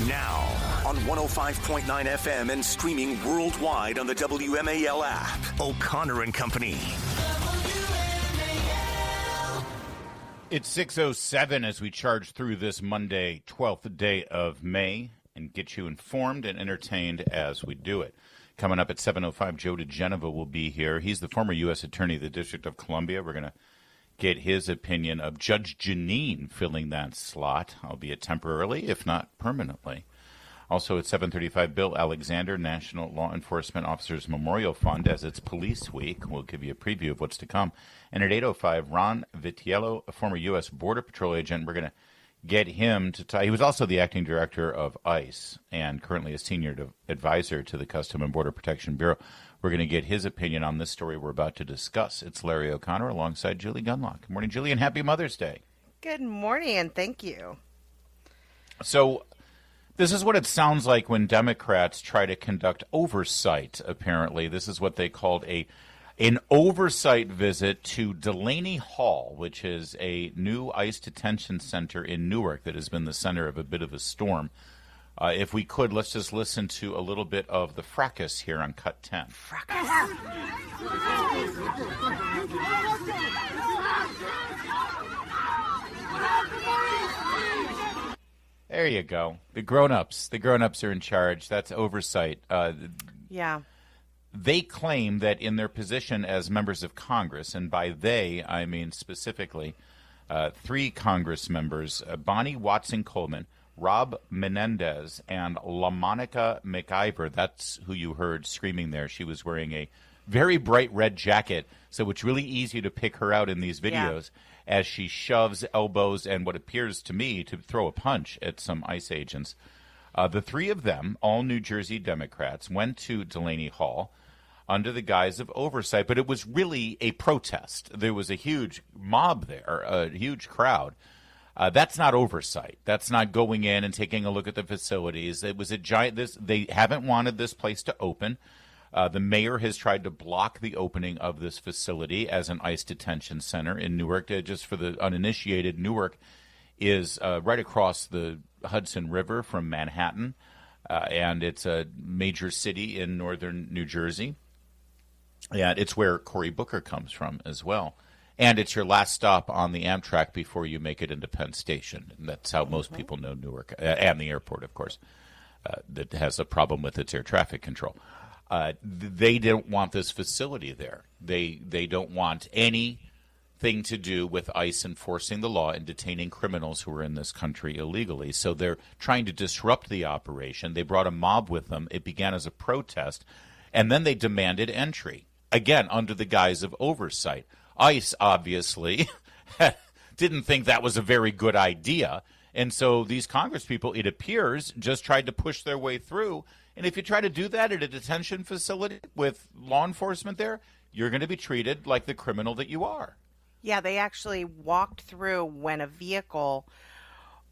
Now, on 105.9 FM and streaming worldwide on the WMAL app. O'Connor and Company. It's 6:07 as we charge through this Monday, 12th day of May, and get you informed and entertained as we do it. Coming up at 7:05, Joe DeGenova will be here. He's the former U.S. Attorney of the District of Columbia. We're going to get his opinion of Judge Jeanine filling that slot, albeit temporarily, if not permanently. Also at 7:35, Bill Alexander, National Law Enforcement Officers Memorial Fund, as it's Police Week. We'll give you a preview of what's to come. And at 8:05, Ron Vitiello, a former U.S. Border Patrol agent. We're going to get him to talk. He was also the acting director of ICE and currently a senior advisor to the Custom and Border Protection Bureau. We're going to get his opinion on this story we're about to discuss. It's Larry O'Connor alongside Julie Gunlock. Good morning, Julie, and happy Mother's Day. Good morning, and thank you. So this is what it sounds like when Democrats try to conduct oversight, apparently. This is what they called an oversight visit to Delaney Hall, which is a new ICE detention center in Newark that has been the center of a bit of a storm. If we could, let's just listen to a little bit of the fracas here on Cut 10. There you go. The grown-ups are in charge. That's oversight. Yeah. They claim that in their position as members of Congress, and by they, I mean specifically 3 Congress members, Bonnie Watson-Coleman, Rob Menendez, and LaMonica McIver. That's who you heard screaming there. She was wearing a very bright red jacket, so it's really easy to pick her out in these videos as she shoves elbows and what appears to me to throw a punch at some ICE agents. The 3 of them, all New Jersey Democrats, went to Delaney Hall under the guise of oversight, but it was really a protest. There was a huge mob there, a huge crowd. That's not oversight. That's not going in and taking a look at the facilities. It was a giant. They haven't wanted this place to open. The mayor has tried to block the opening of this facility as an ICE detention center in Newark. Just for the uninitiated, Newark is right across the Hudson River from Manhattan, and it's a major city in northern New Jersey. And it's where Cory Booker comes from as well. And it's your last stop on the Amtrak before you make it into Penn Station. And that's how most people know Newark, and the airport, of course, that has a problem with its air traffic control. They don't want this facility there. They don't want anything to do with ICE enforcing the law and detaining criminals who are in this country illegally. So they're trying to disrupt the operation. They brought a mob with them. It began as a protest, and then they demanded entry, again, under the guise of oversight. ICE, obviously, didn't think that was a very good idea. And so these Congress people, it appears, just tried to push their way through. And if you try to do that at a detention facility with law enforcement there, you're going to be treated like the criminal that you are. Yeah, they actually walked through when a vehicle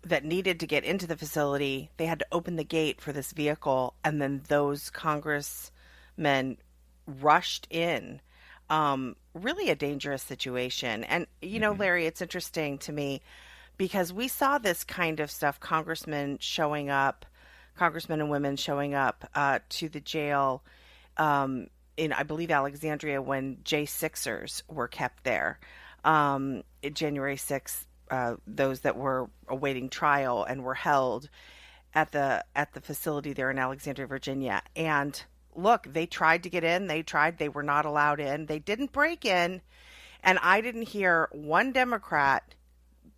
that needed to get into the facility, they had to open the gate for this vehicle, and then those congressmen rushed in. Really a dangerous situation. And, you know, Larry, it's interesting to me because we saw this kind of stuff, congressmen and women showing up to the jail in, I believe, Alexandria when J6ers were kept there. January 6th, those that were awaiting trial and were held at the facility there in Alexandria, Virginia. And look, they tried to get in. They were not allowed in. They didn't break in. And I didn't hear one Democrat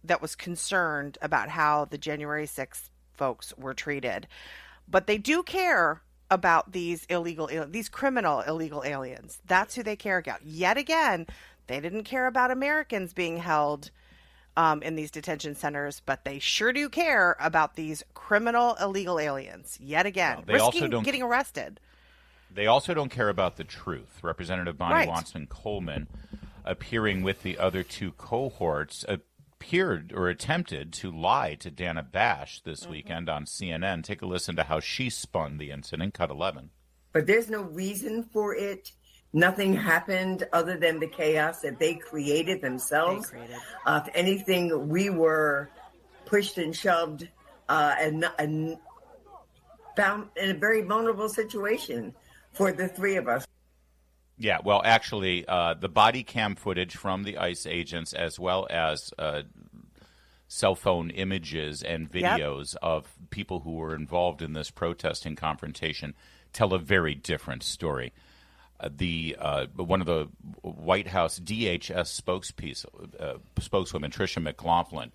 that was concerned about how the January 6th folks were treated. But they do care about these criminal illegal aliens. That's who they care about. Yet again, they didn't care about Americans being held in these detention centers, but they sure do care about these criminal illegal aliens. Yet again, risking getting arrested. They also don't care about the truth. Representative Bonnie Watson-Coleman, appearing with the other 2 cohorts, appeared or attempted to lie to Dana Bash this weekend on CNN. Take a listen to how she spun the incident, Cut 11. But there's no reason for it. Nothing happened other than the chaos that they created themselves. If anything, we were pushed and shoved, and found in a very vulnerable situation for the three of us. Yeah, well, actually, the body cam footage from the ICE agents, as well as cell phone images and videos of people who were involved in this protest and confrontation, tell a very different story. One of the White House DHS spokeswoman, Tricia McLaughlin,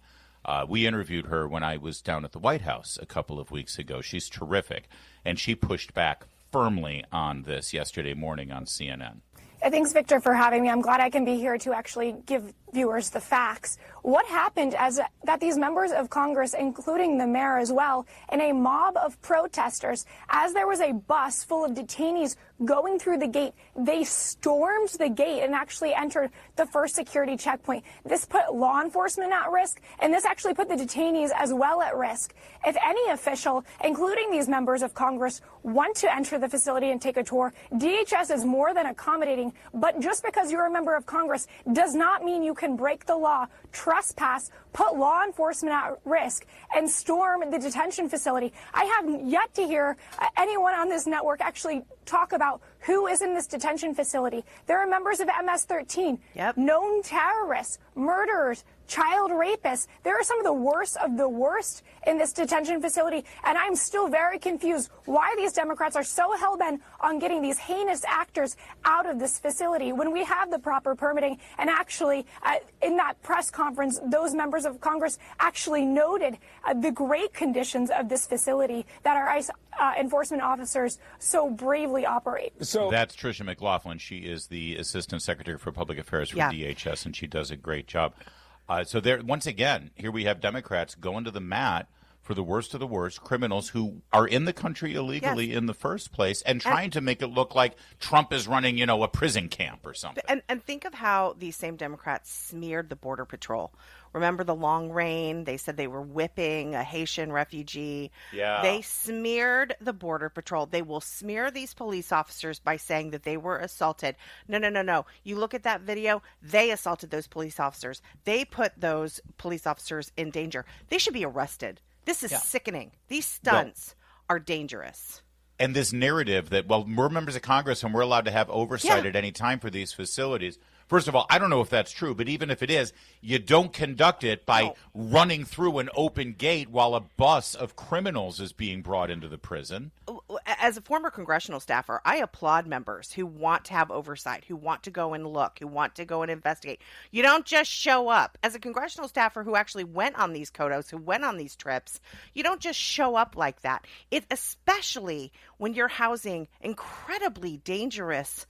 we interviewed her when I was down at the White House a couple of weeks ago. She's terrific, and she pushed back firmly on this yesterday morning on CNN. Thanks, Victor, for having me. I'm glad I can be here to actually give viewers the facts. What happened that these members of Congress, including the mayor as well, and a mob of protesters, as there was a bus full of detainees going through the gate, they stormed the gate and actually entered the first security checkpoint. This put law enforcement at risk, and this actually put the detainees as well at risk. If any official, including these members of Congress, want to enter the facility and take a tour, DHS is more than accommodating. But just because you're a member of Congress does not mean you can break the law, trespass, put law enforcement at risk, and storm the detention facility. I have yet to hear anyone on this network actually talk about who is in this detention facility. There are members of MS-13, known terrorists, murderers, child rapists. There are some of the worst in this detention facility, and I'm still very confused why these Democrats are so hell-bent on getting these heinous actors out of this facility when we have the proper permitting. And actually, in that press conference, those members of Congress actually noted the great conditions of this facility that our ICE enforcement officers so bravely operate. So that's Tricia McLaughlin. She is the Assistant Secretary for Public Affairs for DHS, and she does a great job. So there, once again, here we have Democrats going to the mat for the worst of the worst, criminals who are in the country illegally in the first place, and trying to make it look like Trump is running, a prison camp or something. And think of how these same Democrats smeared the Border Patrol. Remember the long rain? They said they were whipping a Haitian refugee. Yeah. They smeared the Border Patrol. They will smear these police officers by saying that they were assaulted. No. You look at that video, they assaulted those police officers. They put those police officers in danger. They should be arrested. This is sickening. These stunts are dangerous. And this narrative that, we're members of Congress and we're allowed to have oversight at any time for these facilities. First of all, I don't know if that's true, but even if it is, you don't conduct it by running through an open gate while a bus of criminals is being brought into the prison. As a former congressional staffer, I applaud members who want to have oversight, who want to go and look, who want to go and investigate. You don't just show up. As a congressional staffer who actually went on these CODOs, who went on these trips, you don't just show up like that. Especially when you're housing incredibly dangerous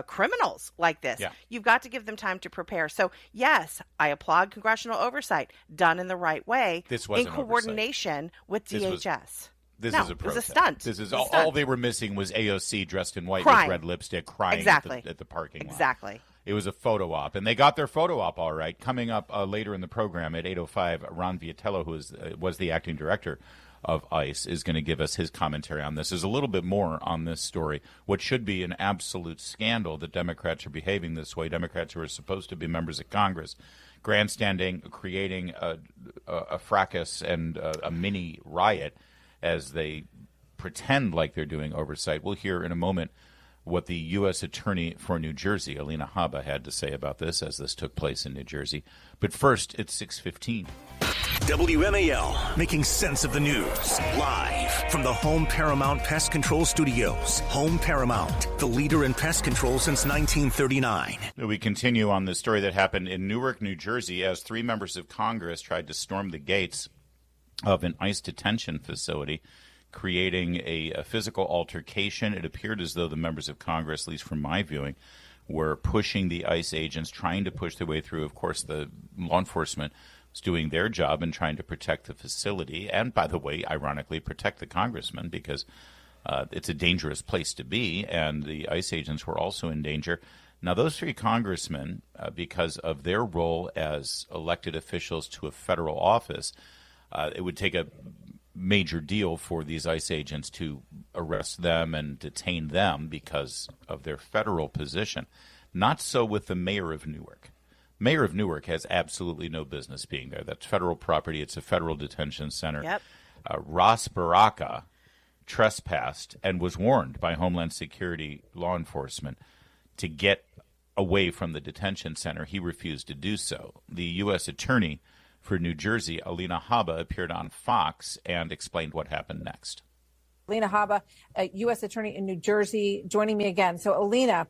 criminals like this. You've got to give them time to prepare. So yes, I applaud congressional oversight done in the right way. This was in coordination with DHS. This is a protest. It was a stunt. This is all they were missing was AOC dressed in white crying. with red lipstick crying at the parking lot. Exactly. It was a photo op, and they got their photo op all right. Coming up later in the program at 8:05, Ron Vietello, who was the acting director of ICE, is going to give us his commentary on this. There's a little bit more on this story. What should be an absolute scandal that Democrats are behaving this way. Democrats who are supposed to be members of Congress, grandstanding, creating a fracas and a mini riot as they pretend like they're doing oversight. We'll hear in a moment what the U.S. Attorney for New Jersey, Alina Habba, had to say about this as this took place in New Jersey. But first, it's 6:15. WMAL, making sense of the news. Live from the Home Paramount Pest Control Studios. Home Paramount, the leader in pest control since 1939. We continue on the story that happened in Newark, New Jersey, as 3 members of Congress tried to storm the gates of an ICE detention facility, creating a physical altercation. It appeared as though the members of Congress, at least from my viewing, were pushing the ICE agents, trying to push their way through. Of course, the law enforcement was doing their job and trying to protect the facility and, by the way, ironically, protect the congressman, because it's a dangerous place to be, and the ICE agents were also in danger. Now, those 3 congressmen, because of their role as elected officials to a federal office, it would take a major deal for these ICE agents to arrest them and detain them because of their federal position. Not so with the mayor of Newark. Mayor of Newark has absolutely no business being there. That's federal property. It's a federal detention center. Yep. Ras Baraka trespassed and was warned by Homeland Security law enforcement to get away from the detention center. He refused to do so. The U.S. Attorney for New Jersey, Alina Habba, appeared on Fox and explained what happened next. Alina Habba, U.S. Attorney in New Jersey, joining me again. So, Alina,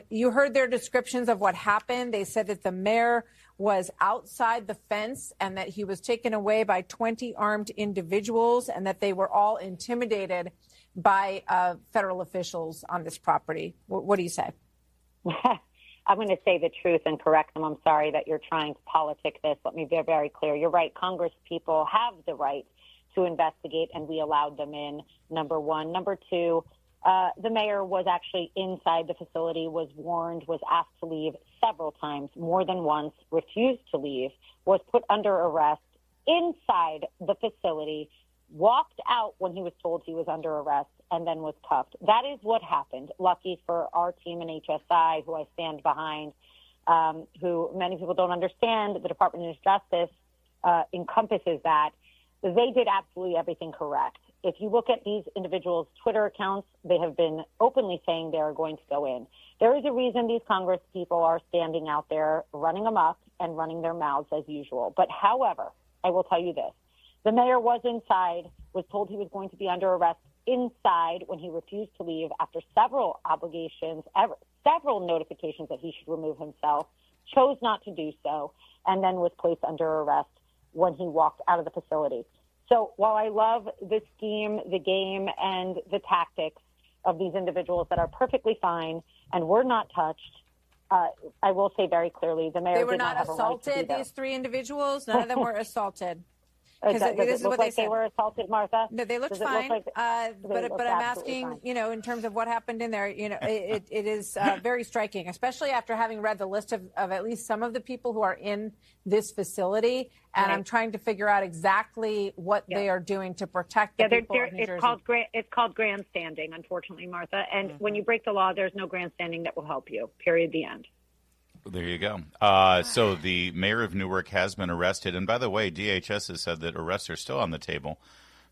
you heard their descriptions of what happened. They said that the mayor was outside the fence and that he was taken away by 20 armed individuals and that they were all intimidated by federal officials on this property. What do you say? I'm going to say the truth and correct them. I'm sorry that you're trying to politic this. Let me be very clear. You're right. Congress people have the right to investigate, and we allowed them in, number one. Number two, the mayor was actually inside the facility, was warned, was asked to leave several times, more than once, refused to leave, was put under arrest inside the facility, walked out when he was told he was under arrest, and then was cuffed. That is what happened. Lucky for our team in HSI, who I stand behind, who many people don't understand, the Department of Justice encompasses that. They did absolutely everything correct. If you look at these individuals' Twitter accounts, they have been openly saying they are going to go in. There is a reason these Congress people are standing out there running amok and running their mouths as usual. But however, I will tell you this. The mayor was inside, was told he was going to be under arrest inside when he refused to leave after several obligations, several notifications that he should remove himself, chose not to do so, and then was placed under arrest when he walked out of the facility. So while I love the scheme, the game, and the tactics of these individuals that are perfectly fine and were not touched, I will say very clearly the mayor They were did not have a right to assaulted, be there. these three individuals? None of them were assaulted? Does This it is look what like they they said. were assaulted, Martha? No, they looked Does it fine. look like But I'm asking, fine? in terms of what happened in there, it is very striking, especially after having read the list of at least some of the people who are in this facility. And Right. I'm trying to figure out exactly what they are doing to protect the people of New Jersey. It's called grandstanding, unfortunately, Martha. And when you break the law, there's no grandstanding that will help you. Period. The end. There you go. So the mayor of Newark has been arrested. And by the way, DHS has said that arrests are still on the table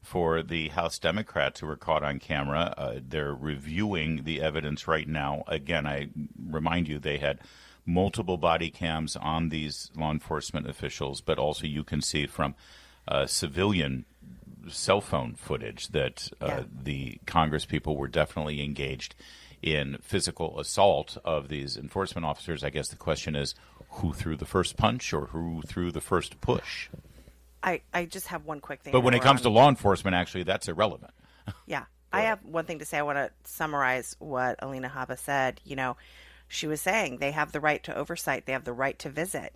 for the House Democrats who were caught on camera. They're reviewing the evidence right now. Again, I remind you, they had multiple body cams on these law enforcement officials, but also you can see from civilian cell phone footage that the Congress people were definitely engaged in physical assault of these enforcement officers. I guess the question is, who threw the first punch or who threw the first push? I just have one quick thing. But when it comes to law enforcement, actually, that's irrelevant. Yeah. I have one thing to say. I want to summarize what Alina Habba said. She was saying they have the right to oversight. They have the right to visit,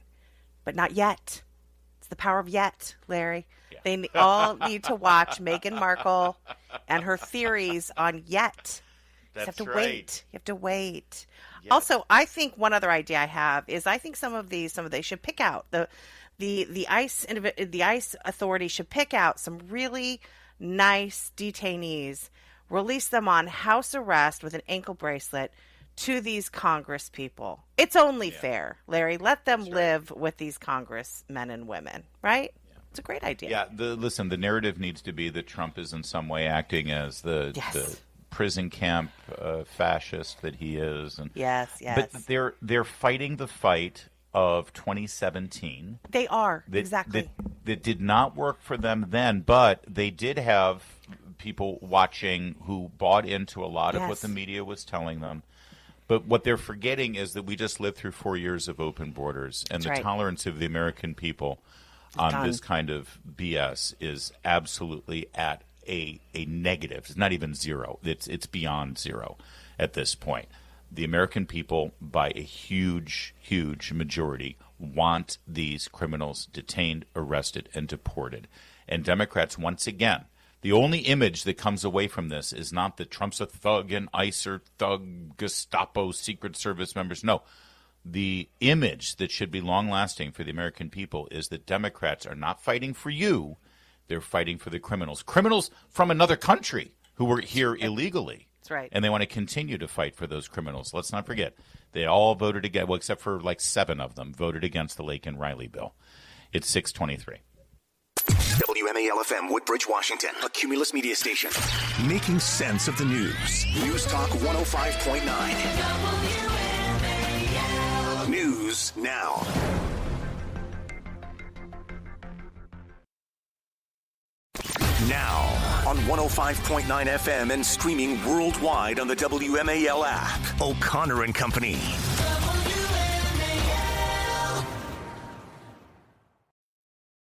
but not yet. It's the power of yet, Larry. Yeah. They all need to watch Meghan Markle and her theories on yet. That's you have to right. wait. You have to wait. Yes. Also, I think one other idea I have is I think some of they should pick out the ICE authority should pick out some really nice detainees, release them on house arrest with an ankle bracelet to these Congress people. It's only fair, Larry. Let them live with these Congressmen and women, right? Yeah. It's a great idea. Yeah. Listen, the narrative needs to be that Trump is in some way acting as the prison camp fascist that he is. And, yes. But they're fighting the fight of 2017. They are, exactly. That did not work for them then, but they did have people watching who bought into a lot of what the media was telling them. But what they're forgetting is that we just lived through 4 years of open borders, and the tolerance of the American people on this kind of BS is absolutely at a negative. It's not even zero. It's beyond zero at this point. The American people, by a huge, huge majority, want these criminals detained, arrested, and deported. And Democrats, once again, the only image that comes away from this is not that Trump's a thug and ICE are thug, Gestapo, Secret Service members. No. The image that should be long-lasting for the American people is that Democrats are not fighting for you. They're fighting for the criminals. Criminals from another country who were here illegally. That's right. And they want to continue to fight for those criminals. Let's not forget, they all voted against, well, except for like 7 of them, voted against the Lake and Riley bill. It's 6:23. WMAL-FM, Woodbridge, Washington, a Cumulus media station. Making sense of the news. News Talk 105.9. News now. Now, on 105.9 FM and streaming worldwide on the WMAL app, O'Connor and Company.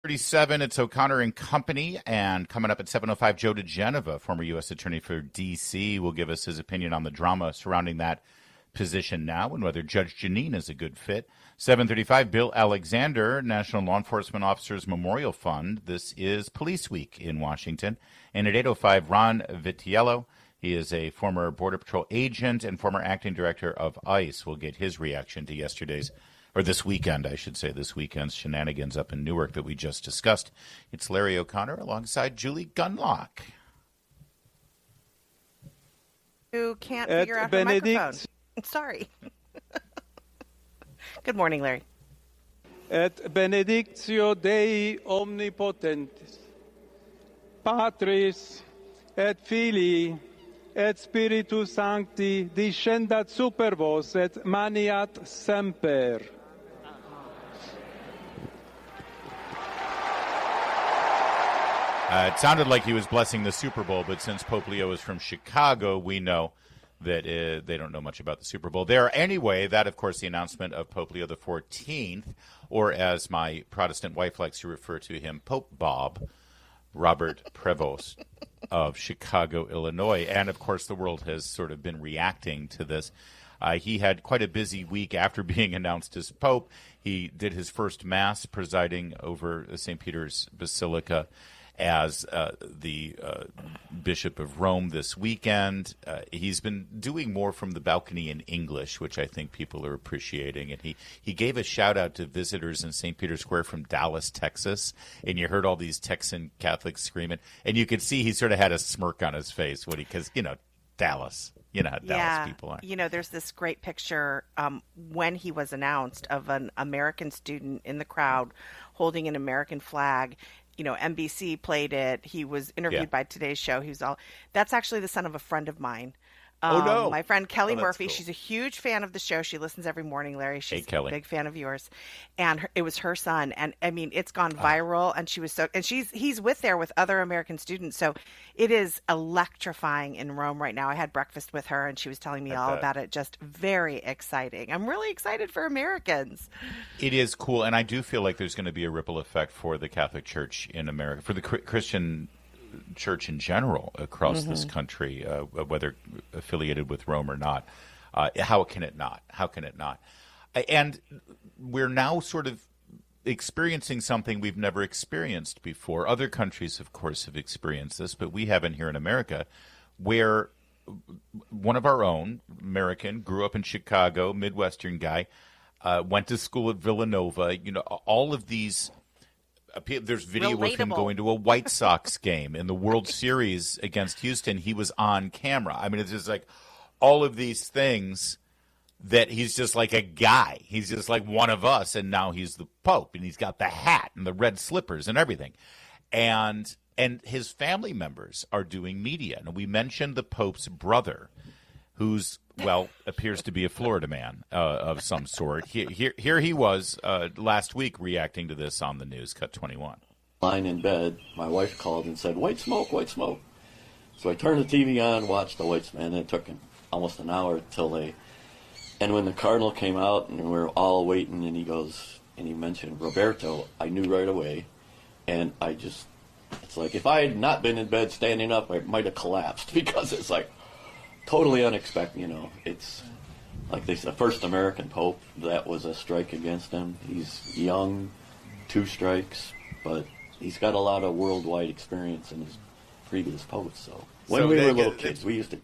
37, it's O'Connor and Company, and coming up at 7:05, Joe DeGenova, former U.S. Attorney for D.C., will give us his opinion on the drama surrounding that position now and whether Judge Jeanine is a good fit. 7:35, Bill Alexander, National Law Enforcement Officers Memorial Fund. This is Police Week in Washington. And at 8:05, Ron Vitiello. He is a former Border Patrol agent and former acting director of ICE. We'll get his reaction to this weekend's shenanigans up in Newark that we just discussed. It's Larry O'Connor alongside Julie Gunlock. Who can't figure out her microphone. Sorry. Good morning, Larry. Et benedictio Dei omnipotentis, Patris et Filii et Spiritus Sancti descendat super vos et maniat semper. It sounded like he was blessing the Super Bowl, but since Pope Leo is from Chicago, we know that they don't know much about the Super Bowl there. Anyway, that, of course, the announcement of Pope Leo XIV, or as my Protestant wife likes to refer to him, Pope Bob, Robert Prevost of Chicago, Illinois. And, of course, the world has sort of been reacting to this. He had quite a busy week after being announced as Pope. He did his first Mass presiding over St. Peter's Basilica as the Bishop of Rome this weekend. He's been doing more from the balcony in English, which I think people are appreciating. And he gave a shout-out to visitors in St. Peter's Square from Dallas, Texas. And you heard all these Texan Catholics screaming. And you could see he sort of had a smirk on his face because, Dallas. You know how Dallas people are. There's this great picture when he was announced of an American student in the crowd holding an American flag. NBC played it. He was interviewed by Today's Show. That's actually the son of a friend of mine. Oh, no. My friend Kelly Murphy. Cool. She's a huge fan of the show. She listens every morning, Larry. She's Kelly. a big fan of yours. And it was her son. And I mean, it's gone viral. And he's with other American students. So it is electrifying in Rome right now. I had breakfast with her and she was telling me all about it. Just very exciting. I'm really excited for Americans. It is cool. And I do feel like there's going to be a ripple effect for the Catholic Church in America, for the Christian Church in general across this country, whether affiliated with Rome or not. How can it not? And we're now sort of experiencing something we've never experienced before. Other countries, of course, have experienced this, but we haven't here in America, where one of our own, American, grew up in Chicago, Midwestern guy, went to school at Villanova. All of these. There's video of him going to a White Sox game in the World Series against Houston. He was on camera. I mean, it's just like all of these things that he's just like a guy. He's just like one of us, and now he's the Pope, and he's got the hat and the red slippers and everything. And his family members are doing media. And we mentioned the Pope's brother, who's appears to be a Florida man of some sort. Here he was last week reacting to this on the news, Cut 21. Lying in bed, my wife called and said, white smoke, white smoke. So I turned the TV on, watched the Whites, man, and it took almost an hour and when the Cardinal came out and we were all waiting and he mentioned Roberto, I knew right away. And it's like if I had not been in bed standing up, I might have collapsed because it's like, totally unexpected, It's like the first American Pope, that was a strike against him. He's young, 2 strikes, but he's got a lot of worldwide experience in his previous popes. So when we were little kids, we used to.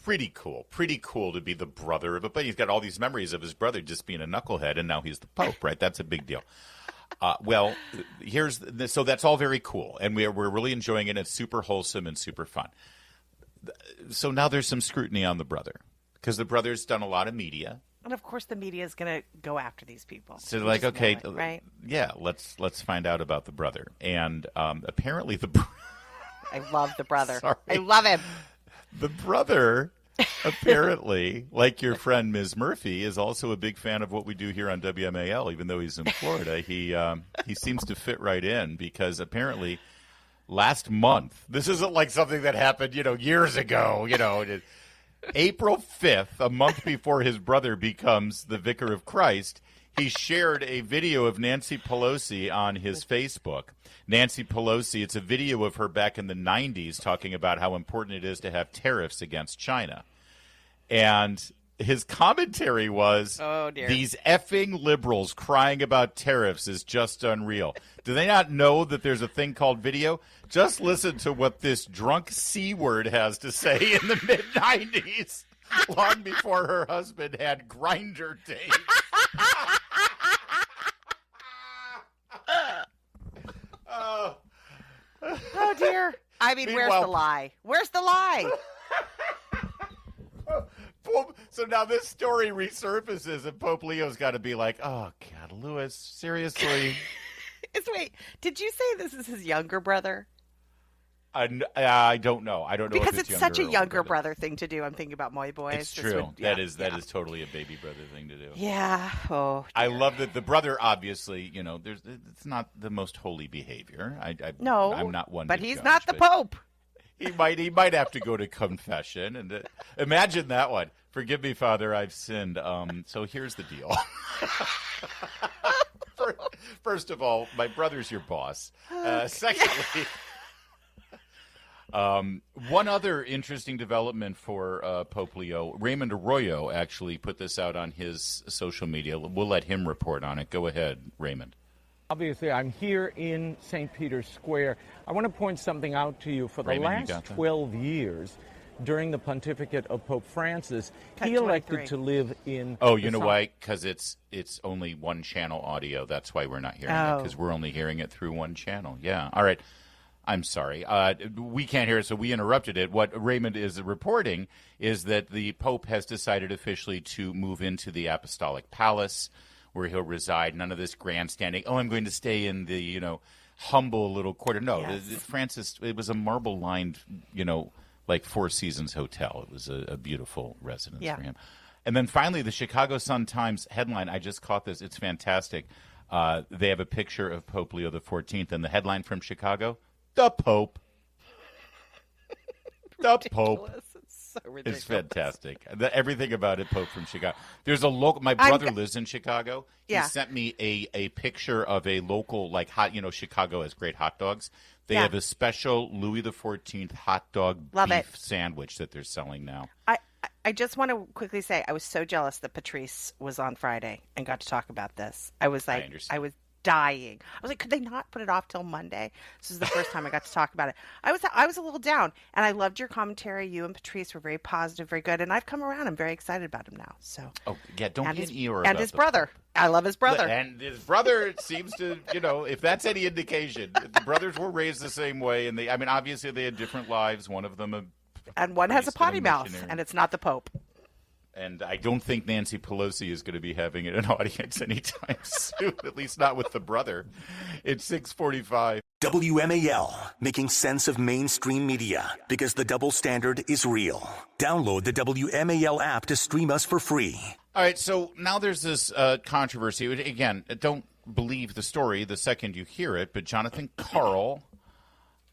Pretty cool to be the brother of but he's got all these memories of his brother just being a knucklehead, and now he's the Pope, right? That's a big deal. So that's all very cool, and we're really enjoying it. It's super wholesome and super fun. So now there's some scrutiny on the brother because the brother's done a lot of media. And of course, the media is going to go after these people. So like, okay, right? Yeah, let's find out about the brother. And apparently I love the brother. Sorry. I love him. The brother, apparently, like your friend Ms. Murphy, is also a big fan of what we do here on WMAL, even though he's in Florida. He seems to fit right in because apparently last month, this isn't like something that happened, years ago, April 5th, a month before his brother becomes the Vicar of Christ, he shared a video of Nancy Pelosi on his Facebook. Nancy Pelosi, it's a video of her back in the 90s talking about how important it is to have tariffs against China. And his commentary was, oh, dear. These effing liberals crying about tariffs is just unreal. Do they not know that there's a thing called video? Just listen to what this drunk C word has to say in the mid-90s, long before her husband had grinder days. Oh, dear. I mean, where's the lie? Where's the lie? So now this story resurfaces, and Pope Leo's got to be like, oh, God, Louis, seriously? Wait, did you say this is his younger brother? I don't know. I don't know because if it's such a younger brother thing to do. I'm thinking about Moy Boys. It's true. That is totally a baby brother thing to do. Yeah. Oh, dear. I love that the brother, obviously, it's not the most holy behavior. No, I'm not one. But to he's judge, not the Pope. He might have to go to confession, and imagine that one. Forgive me, Father, I've sinned. So here's the deal. First of all, my brother's your boss. Secondly. One other interesting development for Pope Leo, Raymond Arroyo actually put this out on his social media. We'll let him report on it. Go ahead, Raymond. Obviously, I'm here in St. Peter's Square. I want to point something out to you. For the Raymond, last 12 years, during the pontificate of Pope Francis, he elected to live in... Oh, you know why? Because it's only one channel audio. That's why we're not hearing it, because we're only hearing it through one channel. Yeah. All right. I'm sorry. We can't hear it, so we interrupted it. What Raymond is reporting is that the Pope has decided officially to move into the Apostolic Palace, where he'll reside. None of this grandstanding. Oh, I'm going to stay in the, humble little quarter. No, yes. Francis, it was a marble-lined, like Four Seasons hotel. It was a beautiful residence for him. And then finally, the Chicago Sun-Times headline, I just caught this. It's fantastic. They have a picture of Pope Leo XIV, and the headline from Chicago, The Pope. The Pope. It's so ridiculous. It's fantastic. Everything about it, Pope from Chicago. There's a local. My brother lives in Chicago. He sent me a picture of a local, like hot. Chicago has great hot dogs. They have a special Louis XIV hot dog beef sandwich that they're selling now. I just want to quickly say I was so jealous that Patrice was on Friday and got to talk about this. I was like, I was dying. I was like, could they not put it off till Monday? This is the first time I got to talk about it. I was a little down, and I loved your commentary. You and Patrice were very positive, very good, and I've come around. I'm very excited about him now. So, don't get Eeyore and his brother. I love his brother. And his brother seems to, if that's any indication, the brothers were raised the same way, and obviously they had different lives. One of them and one has a potty mouth, and it's not the Pope. And I don't think Nancy Pelosi is going to be having an audience anytime soon, at least not with the brother. It's 6:45. WMAL, making sense of mainstream media because the double standard is real. Download the WMAL app to stream us for free. All right, so now there's this controversy. Again, don't believe the story the second you hear it, but Jonathan Karl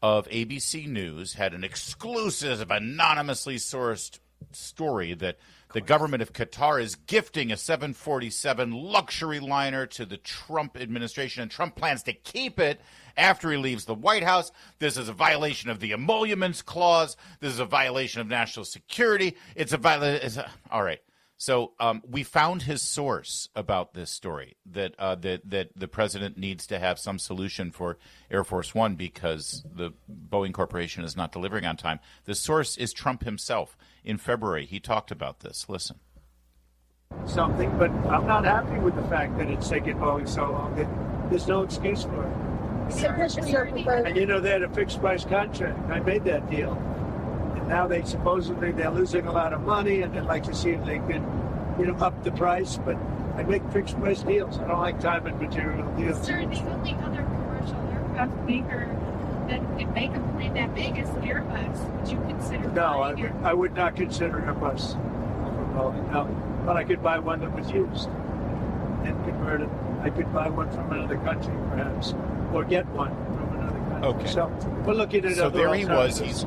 of ABC News had an exclusive, anonymously sourced story that the government of Qatar is gifting a 747 luxury liner to the Trump administration, and Trump plans to keep it after he leaves the White House. This is a violation of the Emoluments Clause. This is a violation of national security. It's a violation. All right. So we found his source about this story, that the president needs to have some solution for Air Force One because the Boeing Corporation is not delivering on time. The source is Trump himself. In February, he talked about this. Listen. Something, but I'm not happy with the fact that it's taken Boeing so long. There's no excuse for it. And they had a fixed price contract. I made that deal. And now they're losing a lot of money, and they'd like to see if they can up the price, but I make fixed price deals. I don't like time and material deals. Sir, the only other commercial aircraft maker that could make a plane that big is Airbus. Would you consider buying your... I would not consider Airbus for Boeing, no. But I could buy one that was used and convert it. I could buy one from another country, perhaps, or get one from another country. Okay. So we're looking at so other there he was. alternatives.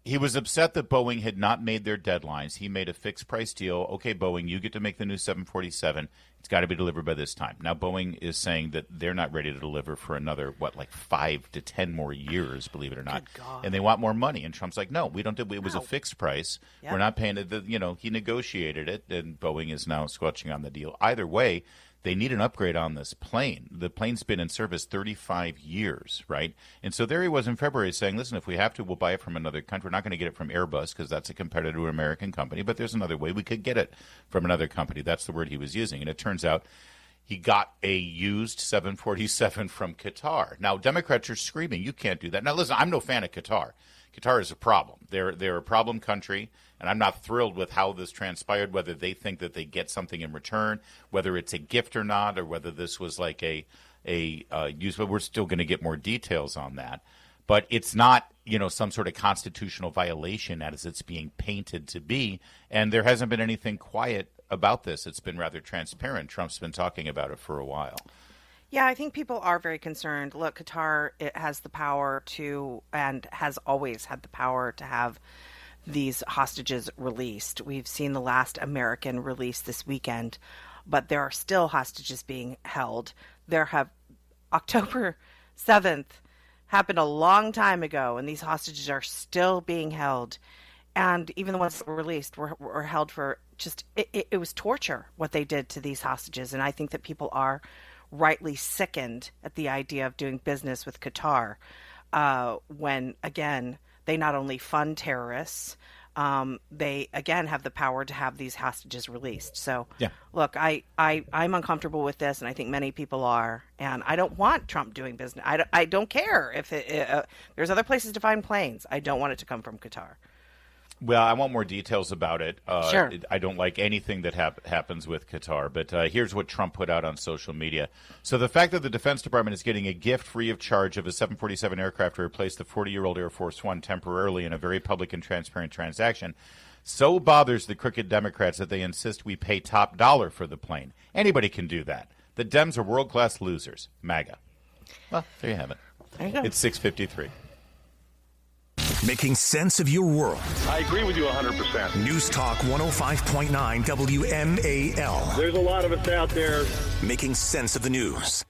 He was upset that Boeing had not made their deadlines. He made a fixed price deal. Okay, Boeing, you get to make the new 747. It's got to be delivered by this time. Now, Boeing is saying that they're not ready to deliver for another, 5 to 10 more years, believe it or not. And they want more money. And Trump's like, no, we don't do it. It was a fixed price. Yep. We're not paying it. He negotiated it, and Boeing is now squelching on the deal. Either way, they need an upgrade on this plane. The plane's been in service 35 years, right? And so there he was in February saying, listen, if we have to, we'll buy it from another country. We're not going to get it from Airbus because that's a competitor to an American company, but there's another way we could get it from another company. That's the word he was using. And it turns out he got a used 747 from Qatar. Now, Democrats are screaming, you can't do that. Now, listen, I'm no fan of Qatar. Qatar is a problem. They're a problem country, and I'm not thrilled with how this transpired, whether they think that they get something in return, whether it's a gift or not, or whether this was like a use. But we're still going to get more details on that. But it's not, some sort of constitutional violation as it's being painted to be, and there hasn't been anything quiet about this. It's been rather transparent. Trump's been talking about it for a while. Yeah, I think people are very concerned. Look, Qatar, it has the power to, and has always had the power to have these hostages released. We've seen the last American released this weekend, but there are still hostages being held. October 7th happened a long time ago, and these hostages are still being held. And even the ones that were released were held for just, it was torture what they did to these hostages. And I think that people are rightly sickened at the idea of doing business with Qatar when, again, they not only fund terrorists, they, again, have the power to have these hostages released. So, Look, I'm uncomfortable with this, and I think many people are. And I don't want Trump doing business. I don't care if there's other places to find planes. I don't want it to come from Qatar. Well, I want more details about it. Sure. I don't like anything that happens with Qatar, but here's what Trump put out on social media. So the fact that the Defense Department is getting a gift free of charge of a 747 aircraft to replace the 40-year-old Air Force One temporarily in a very public and transparent transaction so bothers the crooked Democrats that they insist we pay top dollar for the plane. Anybody can do that. The Dems are world-class losers. MAGA. Well, there you have it. There you go. It's 6:53. Making sense of your world. I agree with you 100%. News Talk 105.9 WMAL. There's a lot of us out there making sense of the news.